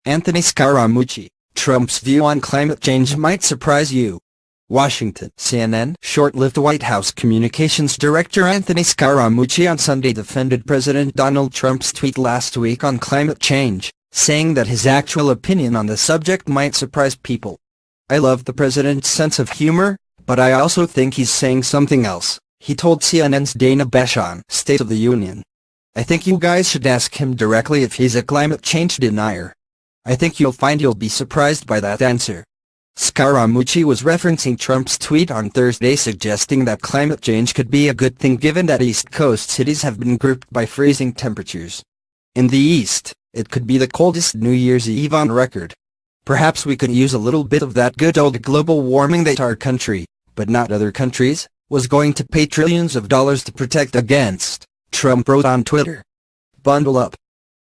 Anthony Scaramucci, Trump's view on climate change might surprise you. Washington. CNN. Short-lived White House Communications Director Anthony Scaramucci on Sunday defended President Donald Trump's tweet last week on climate change, saying that his actual opinion on the subject might surprise people. "I love the president's sense of humor, but I also think he's saying something else," he told CNN's Dana Bash on State of the Union. "I think you guys should ask him directly if he's a climate change denier. I think you'll find you'll be surprised by that answer." Scaramucci was referencing Trump's tweet on Thursday suggesting that climate change could be a good thing given that East Coast cities have been gripped by freezing temperatures. In the East, it could be the coldest New Year's Eve on record. "Perhaps we could use a little bit of that good old global warming that our country, but not other countries, was going to pay trillions of dollars to protect against," Trump wrote on Twitter. "Bundle up."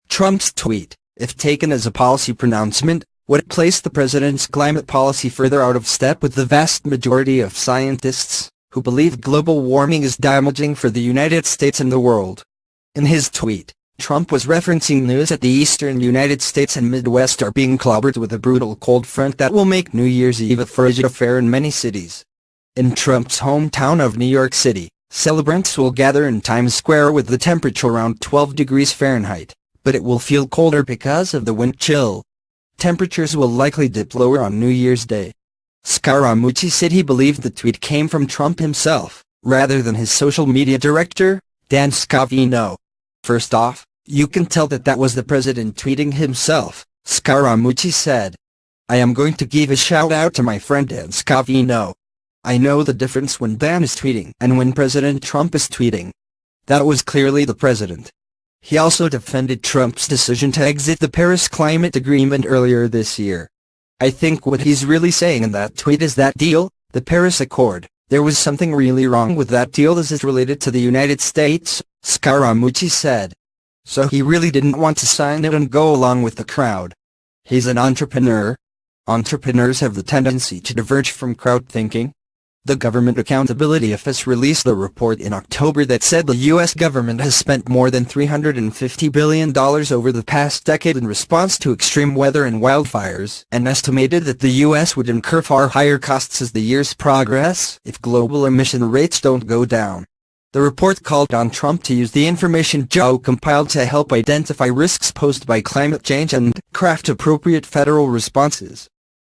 Trump's tweet, if taken as a policy pronouncement, would place the president's climate policy further out of step with the vast majority of scientists, who believe global warming is damaging for the United States and the world. In his tweet, Trump was referencing news that the eastern United States and Midwest are being clobbered with a brutal cold front that will make New Year's Eve a frigid affair in many cities. In Trump's hometown of New York City, celebrants will gather in Times Square with the temperature around 12 degrees Fahrenheit, but it will feel colder because of the wind chill. Temperatures will likely dip lower on New Year's Day. Scaramucci said he believed the tweet came from Trump himself, rather than his social media director, Dan Scavino. "First off, you can tell that was the president tweeting himself," Scaramucci said. "I am going to give a shout out to my friend Dan Scavino. I know the difference when Dan is tweeting and when President Trump is tweeting." That was clearly the president. He also defended Trump's decision to exit the Paris Climate Agreement earlier this year. "I think what he's really saying in that tweet is that deal, the Paris Accord, there was something really wrong with that deal as it related to the United States," Scaramucci said. "So he really didn't want to sign it and go along with the crowd. He's an entrepreneur. Entrepreneurs have the tendency to diverge from crowd thinking." The Government Accountability Office released a report in October that said the U.S. government has spent more than $350 billion over the past decade in response to extreme weather and wildfires, and estimated that the U.S. would incur far higher costs as the years progress if global emission rates don't go down. The report called on Trump to use the information Joe compiled to help identify risks posed by climate change and craft appropriate federal responses.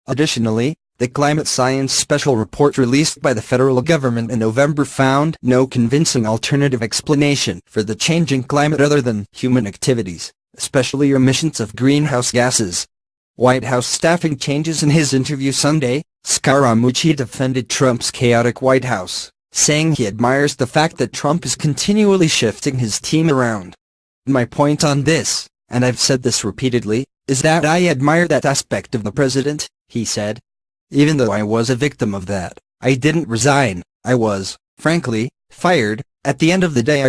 Additionally, the Climate Science Special Report released by the federal government in November found no convincing alternative explanation for the changing climate other than human activities, especially emissions of greenhouse gases. White House staffing changes. In his interview Sunday, Scaramucci defended Trump's chaotic White House, saying he admires the fact that Trump is continually shifting his team around. "My point on this, and I've said this repeatedly, is that I admire that aspect of the president," he said. "Even though I was a victim of that, I didn't resign. I was, frankly, fired. At the end of the day I